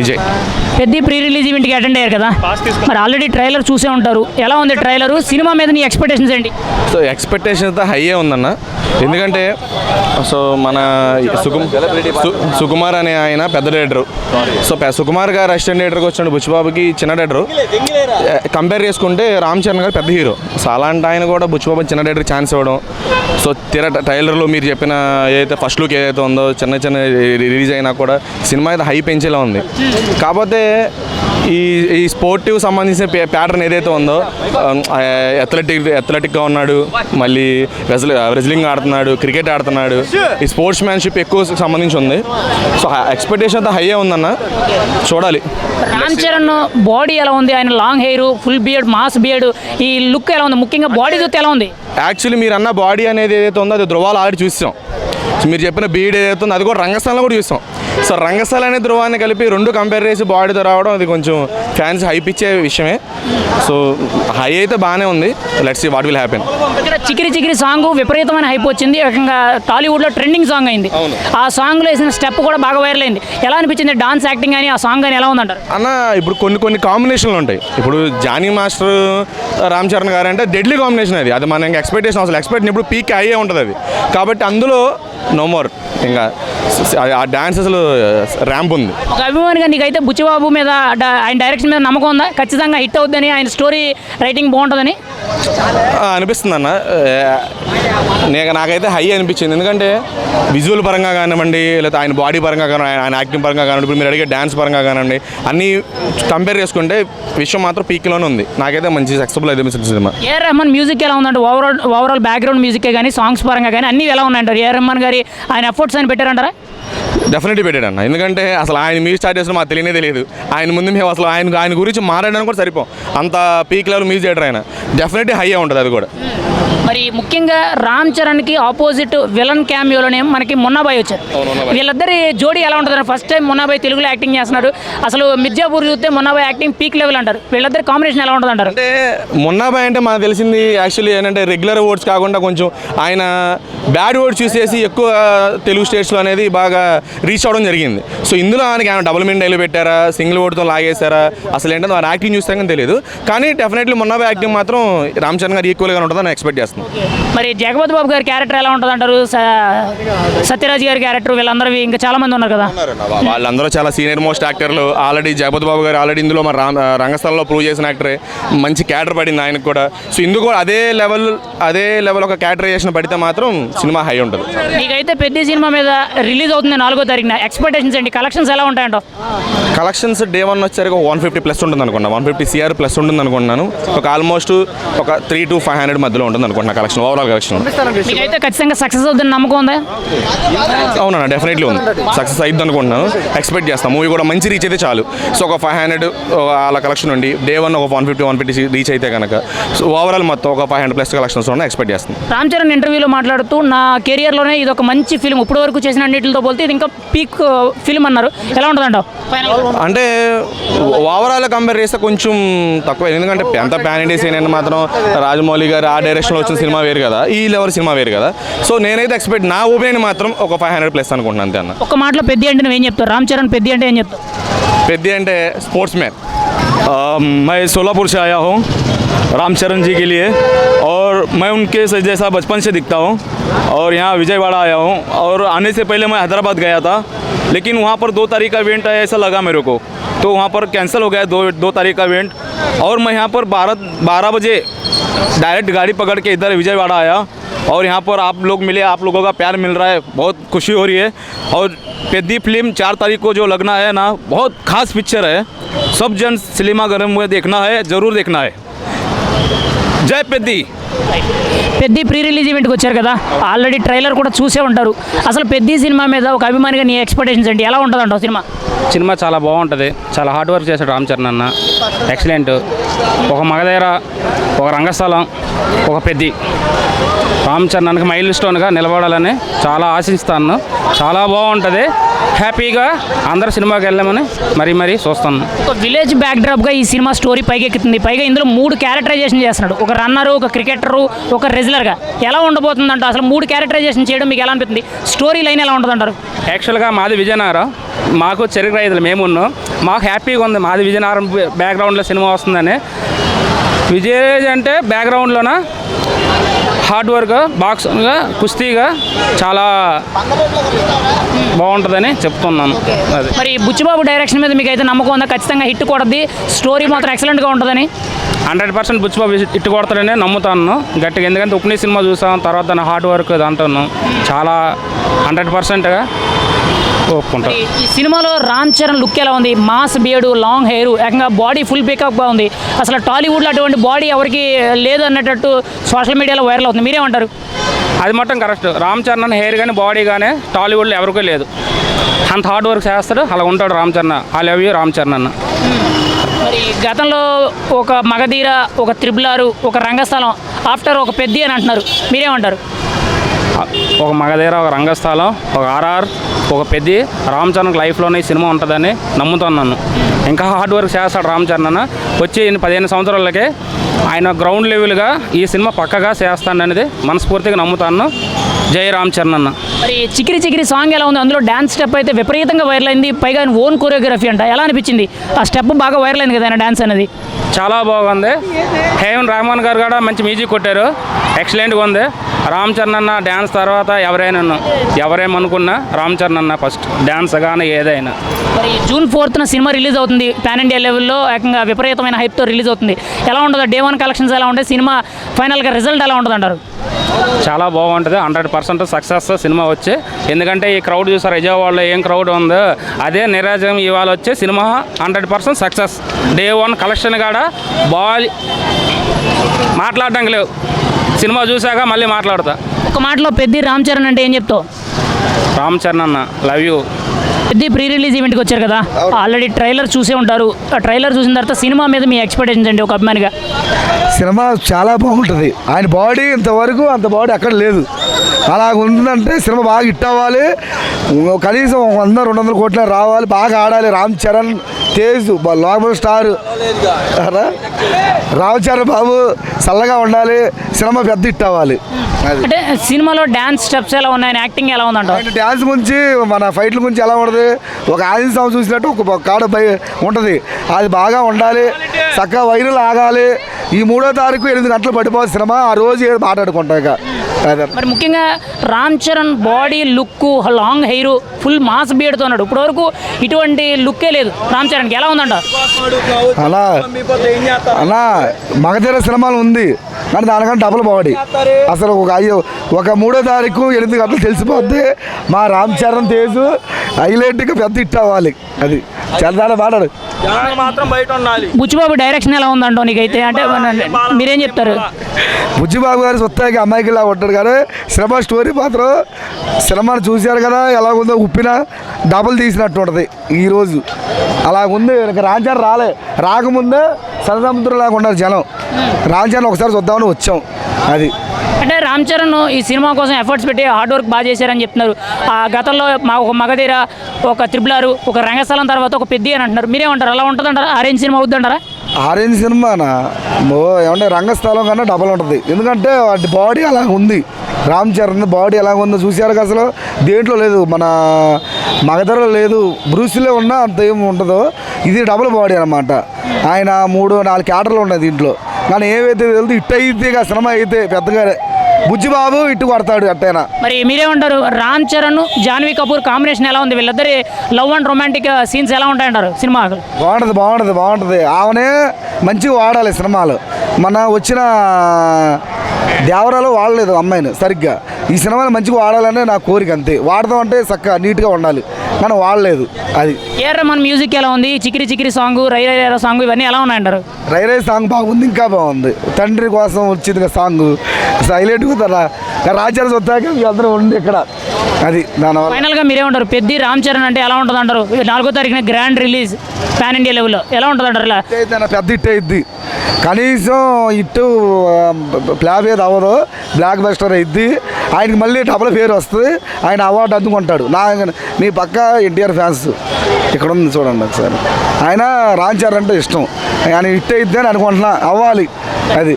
విజయ్. పెద్ద pre release ఈవెంట్కి attend అయ్యారు కదా, మరి ఆల్రెడీ ట్రైలర్ చూసే ఉంటారు. ఎలా ఉంది ట్రైలరు? సినిమా మీద నీ ఎక్స్పెక్టేషన్స్ ఏంటి? సో ఎక్స్పెక్టేషన్ అయితే హైయే ఉందన్న. ఎందుకంటే సో మన సుకుమార్ అనే ఆయన పెద్ద డైరెక్టరు. సో సుకుమార్ గారు అసిస్టెంట్ డైరెక్టర్కి వచ్చిన బుచ్చిబాబుకి చిన్న డైరెక్టరు. కంపేర్ చేసుకుంటే రామ్ చరణ్ గారు పెద్ద హీరో. సో అలాంటి ఆయన కూడా బుచ్చిబాబు చిన్న డైరెక్టర్కి ఛాన్స్ ఇవ్వడం. సో ట్రైలర్లో మీరు చెప్పిన ఏదైతే ఫస్ట్ లుక్ ఏదైతే ఉందో చిన్న రిలీజ్ అయినా కూడా సినిమా అయితే హై పెంచేలా ఉంది. కాకపోతే ఈ స్పోర్టివ్ సంబంధించిన ప్యాటర్న్ ఏదైతే ఉందో, అథ్లెటిక్గా ఉన్నాడు, మళ్ళీ రెజ్లింగ్ ఆడుతున్నాడు, క్రికెట్ ఆడుతున్నాడు, ఈ స్పోర్ట్స్ మ్యాన్షిప్ ఎక్కువ సంబంధించి ఉంది. సో ఎక్స్పెక్టేషన్ అయితే హైయే ఉందన్న, చూడాలి. రామ్ చరణ్ బాడీ ఎలా ఉంది? ఆయన long hair, full beard, mass beard, ఈ లుక్ ఎలా ఉంది? ముఖ్యంగా బాడీ చూస్తే ఎలా ఉంది? యాక్చువల్లీ మీరు అన్న బాడీ అనేది ఏదైతే ఉందో అది ధృవాలు ఆల్రెడీ చూసాం. మీరు చెప్పిన బీడ్ ఏదైతే ఉందో అది కూడా రంగస్థలంలో కూడా చూసాం. సో రంగస్థలం అనే ధృవాన్ని కలిపి రెండు కంపేర్ చేసి బాడీతో రావడం అది కొంచెం ఫ్యాన్స్ హైప్ ఇచ్చే విషయమే. సో హై అయితే బాగానే ఉంది. Let's see what will happen. ఇక్కడ చికిరి సాంగ్ విపరీతమైన హైప్ వచ్చింది. ఏకంగా టాలీవుడ్లో ట్రెండింగ్ సాంగ్ అయింది. ఆ సాంగ్లో వేసిన స్టెప్ కూడా బాగా వైరల్ అయింది. ఎలా అనిపించింది? డాన్స్ యాక్టింగ్ కానీ ఆ సాంగ్ కానీ ఎలా ఉందంటారు? అన్న ఇప్పుడు కొన్ని కాంబినేషన్లు ఉంటాయి. ఇప్పుడు జానీ మాస్టర్ రామ్ చరణ్ గారు అంటే డెడ్లీ కాంబినేషన్. అది మనకి ఎక్స్పెక్టేషన్ అసలు ఇప్పుడు పీక్ అయ్యే ఉంటుంది అది. కాబట్టి అందులో నో మోర్ ఇంకా ఆ డాన్స్ అసలు ర్యాంప్ ఉంది. ఒక అభిమానిగా నీకైతే బుచ్చిబాబు మీద ఆయన డైరెక్షన్ మీద నమ్మకం ఉందా? ఖచ్చితంగా హిట్ అవుద్దని, ఆయన స్టోరీ రైటింగ్ బాగుంటుందని అనిపిస్తుంది అన్న. నాకైతే హై అనిపించింది. ఎందుకంటే విజువల్ పరంగా కానివ్వండి, లేదా ఆయన బాడీ పరంగా కానివ్వండి, ఆయన యాక్టింగ్ పరంగా కానివ్వండి, ఇప్పుడు మీరు అడిగే డ్యాన్స్ పరంగా కానివ్వండి, అన్నీ కంపేర్ చేసుకుంటే విషయం మాత్రం పీక్లోనే ఉంది. నాకైతే మంచి సక్సెస్ఫుల్ అనిపించింది సినిమా. ఏఆర్ రెహమాన్ మ్యూజిక్ ఎలా ఉందంటే ఓవరాల్ బ్యాక్గ్రౌండ్ మ్యూజిక్ కానీ సాంగ్స్ పరంగా కానీ అన్నీ ఎలా ఉన్నాయంటారు? ఏఆర్ రెహమాన్ గారి ఆయన ఎఫర్ట్స్ అని పెట్టారంటారా? డెఫినెట్లీ పెట్టాడన్న. ఎందుకంటే అసలు ఆయన మ్యూజిక్ స్టార్ట్ చేసిన మాకు తెలియదు. ఆయన ముందు మేము అసలు ఆయన గురించి మాట్లాడడానికి కూడా సరిపోం. అంత పీక్ లెవెల్ మ్యూజిక్ డైరెక్టర్ ఆయన. డెఫినెట్లీ హై ఉంటుంది అది కూడా. మరి ముఖ్యంగా రామ్ చరణ్కి ఆపోజిట్ విలన్ క్యామియోలోనే మనకి మున్నాబాయ్ వచ్చారు. వీళ్ళిద్దరి జోడీ ఎలా ఉంటుంది? ఫస్ట్ టైం మున్నాబాయ్ తెలుగులో యాక్టింగ్ చేస్తున్నాడు. అసలు మిర్జాపూర్ చూస్తే మున్నాబాయ్ యాక్టింగ్ పీక్ లెవెల్ అంటారు. వీళ్ళిద్దరి కాంబినేషన్ ఎలా ఉంటుంది అంటారు? అంటే మున్నాబాయ్ అంటే మనకు తెలిసింది యాక్చువల్లీ ఏంటంటే రెగ్యులర్ వర్డ్స్ కాకుండా కొంచెం ఆయన బ్యాడ్ వర్డ్స్ యూస్ చేసి ఎక్కువ తెలుగు స్టేట్స్లో అనేది బాగా రీచ్ అవ్వడం జరిగింది. సో ఇందులో ఆయనకి ఆయన డబుల్ మీన్ డైలాగ్ పెట్టారా, సింగిల్ వర్డ్తో లాగేశారా, అసలు ఏంటో ఆయన యాక్టింగ్ చూస్తే కానీ తెలియదు. కానీ డెఫినెట్లీ మున్నాబాయ్ యాక్టింగ్ మాత్రం రామ్ చరణ్ గారు ఈక్వల్గా ఉంటుందని ఎక్స్పెక్ట్ చేస్తున్నాను. మరి జగపతి బాబు గారి క్యారెక్టర్ ఎలా ఉంటుంది అంటారు? సత్యరాజ్ గారి క్యారెక్టర్, వీళ్ళందరూ ఇంకా చాలా మంది ఉన్నారు కదా, వాళ్ళందరూ చాలా సీనియర్ మోస్ట్ యాక్టర్లు. ఆల్రెడీ జగపతి బాబు గారు ఆల్రెడీ ఇందులో మన రంగస్థలంలో ప్రూవ్ చేసిన యాక్టరే. మంచి క్యారెక్టర్ పడింది ఆయనకు కూడా. సో ఇందుకు కూడా అదే లెవెల్ ఒక క్యారెక్టరైజేషన్ పడితే మాత్రం సినిమా హై ఉంటుంది. మీకైతే పెద్ద సినిమా మీద రిలీజ్ అవుతుంది 4వ తారీఖున. ఎక్స్పెక్టేషన్స్ ఏంటి? కలెక్షన్స్ ఎలా ఉంటాయంటో? కలెక్షన్స్ డే 1 వచ్చేసరికి 150 ప్లస్ ఉంటుంది అనుకున్నా. 150 CR ప్లస్ ఉంటుంది అనుకుంటున్నాను. ఒక ఆల్మోస్ట్ ఒక 300 to 500 మధ్యలో ఉంటుంది అనుకుంటున్నా కలెక్షన్, ఓవరాల్ కలెక్షన్. మీకైతే ఖచ్చితంగా సక్సెస్ అవుతుంది నమ్మకం ఉందా? అవునా, డెఫినెట్లీ ఉంది. సక్సెస్ అయ్యిద్ది అనుకుంటున్నాను. ఎక్స్పెక్ట్ చేస్తాను. మూవీ కూడా మంచి రీచ్ అయితే చాలు. సో ఒక 500 అలా కలెక్షన్ ఉండి డే 1 ఒక 150 రీచ్ అయితే కనుక సో ఓవరాల్ మొత్తం ఒక 500 ప్లస్ కలెక్షన్స్ ఉన్నాయి ఎక్స్పెక్ట్ చేస్తాను. రామ్ చరణ్ ఇంటర్వ్యూలో మాట్లాడుతూ నా కెరియర్లోనే ఇది ఒక మంచి ఫిల్మ్, ఇప్పటి వరకు చేసిన అన్నింటితో పోలితే ఇది ఇంకా పీక్ ఫిల్మ్ అన్నారు. ఎలా ఉంటుందంటావు? అంటే ఓవరాల్ కంపేర్ చేస్తే కొంచెం తక్కువ. ఎందుకంటే ఎంత ప్యాన్ ఇండియా సీన్ అయినా మాత్రం రాజమౌళి గారు ఆ డైరెక్షన్లో వచ్చిన సినిమా వేరు కదా, ఈ లెవెల్ సినిమా వేరు కదా. సో నేనైతే ఎక్స్పెక్ట్ నా ఒపీనియన్ మాత్రం ఒక 500 ప్లస్ అనుకుంటున్నాను అంతే అన్న. ఒక మాటలో పెద్ద అంటే నువ్వేం చెప్తావు? రామ్ చరణ్ పెద్ద అంటే ఏం చెప్తావు? పెద్ద అంటే స్పోర్ట్స్ మ్యాన్. मैं सोलापुर से आया हूँ रामचरण जी के लिए और मैं उनके जैसा बचपन से दिखता हूँ और यहाँ विजयवाड़ा आया हूँ और आने से पहले मैं हैदराबाद गया था लेकिन वहाँ पर 2 तारीख का इवेंट है ऐसा लगा मेरे को तो वहाँ पर कैंसिल हो गया 2 तारीख का इवेंट और मैं यहाँ पर 12 बजे डायरेक्ट गाड़ी पकड़ के इधर विजयवाड़ा आया और यहाँ पर आप लोग मिले, आप लोगों का प्यार मिल रहा है, बहुत खुशी हो रही है। और पेद्दी फिल्म 4 तारीख को जो लगना है ना, बहुत खास पिक्चर है, सब जन सिनेमा घर में देखना है, ज़रूर देखना है। जय पेद्दी. పెద్ద ప్రీ రిలీజ్ ఈవెంట్కి వచ్చారు కదా, ఆల్రెడీ ట్రైలర్ కూడా చూసే ఉంటారు. అసలు పెద్ద సినిమా మీద ఒక అభిమానిగా నీ ఎక్స్పెక్టేషన్స్ ఏంటి? ఎలా ఉంటుంది అంటావు సినిమా? సినిమా చాలా బాగుంటుంది. చాలా హార్డ్ వర్క్ చేశాడు రామ్ చరణ్ అన్న, ఎక్సలెంట్. ఒక మగధైర, ఒక రంగస్థలం, ఒక పెద్ది రామ్ చరణ్కి మైల్ స్టోన్గా నిలబడాలని చాలా ఆశిస్తాను. చాలా బాగుంటుంది. హ్యాపీగా అందరు సినిమాకి వెళ్ళామని మరీ చూస్తాను. ఒక విలేజ్ బ్యాక్డ్రాప్గా ఈ సినిమా స్టోరీ పైకెక్కుతుంది. పైగా ఇందులో 3 క్యారెక్టరైజేషన్ చేస్తున్నాడు. ఒక రన్నరు, ఒక క్రికెటరు, ఒక రెజ్లర్గా. ఎలా ఉండబోతుందంట? అసలు 3 క్యారెక్టరైజేషన్ చేయడం మీకు ఎలా అనిపిస్తుంది? స్టోరీ లైన్ ఎలా ఉంటుంది అంటారు? యాక్చువల్గా మాది విజయనగరం. మాకు చెరుకు రైతులు మేమున్నాం, మాకు హ్యాపీగా ఉంది. మాది విజయనగరం బ్యాక్గ్రౌండ్లో సినిమా వస్తుందని. విజయ్ అంటే బ్యాక్గ్రౌండ్లోన హార్డ్ వర్క్, బాక్స్గా, కుస్తీగా చాలా బాగుంటుందని చెప్తున్నాను. అది మరి బుచ్చిబాబు డైరెక్షన్ మీద మీకు అయితే నమ్మకం ఉందా? ఖచ్చితంగా హిట్ కొడద్ది, స్టోరీ మాత్రం ఎక్సలెంట్గా ఉంటుందని. 100% బుచ్చిబాబు ఇట్టు కొడతాడనే నమ్ముతాను గట్టిగా. ఎందుకంటే ఉప్ని సినిమా చూసాం, తర్వాత దాని హార్డ్ వర్క్ అంటున్నాం, చాలా 100%గా ఒప్పుకుంటాం. ఈ సినిమాలో రామ్ చరణ్ లుక్ ఎలా ఉంది? మాస్ బియర్డు, లాంగ్ హెయిర్, ఏకంగా బాడీ ఫుల్ పికప్ బాగుంది. అసలు టాలీవుడ్లో అటువంటి బాడీ ఎవరికి లేదు అన్నట్టు సోషల్ మీడియాలో వైరల్ అవుతుంది. మీరేమంటారు? అది మొత్తం కరెక్ట్. రామ్ చరణ్ హెయిర్ కానీ బాడీ కానీ టాలీవుడ్లో ఎవరికీ లేదు. అంత హార్డ్ వర్క్ చేస్తాడు, అలా ఉంటాడు Ram Charan. I love you Ram Charan అన్న. మరి గతంలో ఒక మగధీర, ఒక త్రిబుల్, ఒక రంగస్థలం, ఆఫ్టర్ ఒక పెద్ద అని అంటున్నారు. మీరేమంటారు? ఒక మగధీర, ఒక రంగస్థలం, ఒక ఆర్ఆర్, ఒక పెద్ద రామ్ చరణ్ లైఫ్లోనే ఈ సినిమా ఉంటుందని నమ్ముతున్నాను. ఇంకా హార్డ్ వర్క్ చేస్తాడు రామ్ చరణ్ అన్న. వచ్చి 15 సంవత్సరాలకే ఆయన గ్రౌండ్ లెవెల్గా ఈ సినిమా పక్కగా చేస్తాడనేది మనస్ఫూర్తిగా నమ్ముతాను. జై రామ్ చరణ్ అన్న. మరి చికిరి చికిరి సాంగ్ ఎలా ఉంది? అందులో డ్యాన్స్ స్టెప్ అయితే విపరీతంగా వైరల్ అయింది, పైగా ఓన్ కొరియోగ్రఫీ అంట. ఎలా అనిపించింది? ఆ స్టెప్ బాగా వైరల్ అయింది కదా ఆయన డ్యాన్స్ అనేది. చాలా బాగుంది. హేమన్ రెహమాన్ గారు కూడా మంచి మ్యూజిక్ కొట్టారు, ఎక్సలెంట్గా ఉంది. రామ్ చరణ్ అన్న డ్యాన్స్ తర్వాత ఎవరేమనుకున్నా రామ్ చరణ్ అన్న ఫస్ట్ డ్యాన్స్ కానీ ఏదైనా. మరి June 4th సినిమా రిలీజ్ అవుతుంది, పాన్ ఇండియా లెవెల్లో ఏకంగా విపరీతమైన హైప్తో రిలీజ్ అవుతుంది. ఎలా ఉంటుంది? Day 1 కలెక్షన్స్ ఎలా ఉంటాయి? సినిమా ఫైనల్గా రిజల్ట్ ఎలా ఉంటుంది అంటారు? చాలా బాగుంటుంది. 100% సక్సెస్ సినిమా వచ్చి. ఎందుకంటే ఈ క్రౌడ్ చూసారు, విజయవాడలో ఏం క్రౌడ్ ఉందో అదే నిరాజం ఇవాళ వచ్చే సినిమా 100% సక్సెస్. Day 1 కలెక్షన్ కాడ మాట్లాడడానికి లేవు. సినిమా చూశాక మళ్ళీ మాట్లాడతా. ఒక మాటలో పెద్ద రామ్ చరణ్ అంటే ఏం చెప్తావు? రామ్ చరణ్ అన్న లవ్ యూ. పెద్ద ప్రీ రిలీజ్ ఈవెంట్కి వచ్చారు కదా, ఆల్రెడీ ట్రైలర్ చూసే ఉంటారు. ఆ ట్రైలర్ చూసిన తర్వాత సినిమా మీద మీ ఎక్స్పెక్టేషన్స్ అండి ఒక అభిమానిగా? సినిమా చాలా బాగుంటుంది. ఆయన బాడీ ఇంతవరకు అంత బాడీ అక్కడ లేదు. అలా ఉందంటే సినిమా బాగా హిట్ అవ్వాలి, కనీసం 100-200 కోట్ల రావాలి, బాగా ఆడాలి. రామ్ చరణ్ తేజ్ లోకల్ స్టార్ రామ్ చరణ్ బాబు చల్లగా ఉండాలి, సినిమా పెద్ద హిట్ అవ్వాలి. అది అంటే సినిమాలో డ్యాన్స్ స్టెప్స్ ఎలా ఉన్నాయి, యాక్టింగ్ ఎలా ఉందంట? ఆయన డ్యాన్స్ గురించి, మన ఫైట్ల గురించి ఎలా ఉంటుంది, ఒక ఆంజనేయ స్వామి చూసినట్టు ఒక కాడ ఉంటుంది. అది బాగా ఉండాలి, చక్కగా వైరల్ ఆగాలి. ఈ 3వ తారీఖు 8 గంటలు పడిపోతుంది సినిమా. ఆ రోజు మాట్లాడుకుంటాం ఇక. మరి ముఖ్యంగా Ram Charan body look, long hair, full mass బియర్డ్తో ఉన్నాడు. ఇప్పటివరకు ఇటువంటి లుక్కే లేదు రామ్ చరణ్కి. ఎలా ఉందంట? అలా మగధీర సినిమాలు ఉంది కానీ దానికన్నా డబుల్ బాడీ. అసలు ఒక 3వ తారీఖు 8 గంటలు తెలిసిపోద్ది. మా రామ్ చరణ్ తేజు హైలైట్గా పెద్ద హిట్ అవ్వాలి. అది చాలా మాట్లాడు. మాత్రం బయట ఉండాలి. బుచ్చిబాబు డైరెక్షన్ ఎలా ఉందంటో నీకైతే? అంటే మీరేం చెప్తారు? బుచ్చిబాబు గారు స్వత్తాకి అమ్మాయికి ఇలా ఉంటాడు కానీ సినిమా స్టోరీ మాత్రం సినిమాను చూశారు కదా, ఎలా ఉందో ఉప్పిన డబుల్ తీసినట్టు ఉంటుంది ఈరోజు. అలా ఉంది. రామ్ చరణ్ రాకముందే సరసముద్రంలాగా ఉన్నారు జనం. రామ్ చరణ్ ఒకసారి చూద్దామని వచ్చాం. అది అంటే రామ్ చరణ్ ఈ సినిమా కోసం ఎఫర్ట్స్ పెట్టి హార్డ్ వర్క్ బాగా చేశారని చెప్తున్నారు. ఆ గతంలో ఒక మగధీర, ఒక త్రిబుల్, ఒక రంగస్థలం తర్వాత ఒక పెద్ద అని అంటున్నారు. మీరేమంటారు? అలా ఉంటుందంటారా? Orange cinema అవుతుందంటారా? ఆరెంజ్ సినిమానా ఏమంటే రంగస్థలం కన్నా డబల్ ఉంటుంది. ఎందుకంటే వాటి బాడీ అలా ఉంది. రామ్ చరణ్ బాడీ ఎలా ఉందో చూశారు కదా, అసలు దేంట్లో లేదు. మన మగధరలో లేదు, బ్రూస్లో ఉన్నా అంత ఏమి ఉండదు. ఇది డబుల్ బాడీ అనమాట. ఆయన 3-4 క్యాటర్లు ఉన్నాయి దీంట్లో. కానీ ఏవైతే తెలుసు ఇట్ అయితే ఇక సినిమా అయితే పెద్దగా బుచ్చిబాబు ఇట్టు కొడతాడు అట్టైనా. మరి మీరేమంటారు? రామ్ చరణ్, జాన్వీ కపూర్ కాంబినేషన్ ఎలా ఉంది? వీళ్ళిద్దరి లవ్ అండ్ రొమాంటిక్ సీన్స్ ఎలా ఉంటాయంటారు సినిమా? బాగుంటుంది. ఆమెనే మంచిగా వాడాలి సినిమాలో. మన వచ్చిన దేవరాలో వాడలేదు అమ్మాయిని సరిగ్గా. ఈ సినిమాని మంచిగా వాడాలనే నా కోరిక, అంతే. వాడదాం అంటే చక్కగా నీట్గా ఉండాలి కానీ వాడలేదు. అది ఏ.ఆర్. రెహమాన్ మ్యూజిక్ ఎలా ఉంది? చికిరి చికిరి సాంగ్, రై రై సాంగ్ ఇవన్నీ ఎలా ఉన్నాయంటారు? రై సాంగ్ బాగుంది, ఇంకా బాగుంది. తండ్రి కోసం వచ్చింది సాంగ్ హైలైట్ కుదరా. రాజ్యాలు వస్తాక అందరూ ఉండి ఇక్కడ. అది దానివల్ల ఫైనల్గా మీరేమంటారు? పెద్ద రామ్ చరణ్ అంటే ఎలా ఉంటుంది అంటారు? 4వ తారీఖున గ్రాండ్ రిలీజ్ పాన్ ఇండియా లెవెల్లో ఎలా ఉంటుంది అంటారు? ఇలా పెద్ద హిట్ అయింది. కనీసం ఇటు ఫ్లాప్ ఏది అవ్వదు, బ్లాక్ బస్టర్ అయింది. ఆయనకి మళ్ళీ డబుల్ పేరు వస్తుంది, ఆయన అవార్డు అందుకుంటాడు. మీ పక్క ఎన్టీఆర్ ఫ్యాన్స్ ఇక్కడ ఉంది చూడండి ఒకసారి. ఆయన రామ్ చరణ్ అంటే ఇష్టం, ఆయన హిట్ అయిద్ది అని అనుకుంటున్నా, అవ్వాలి. అది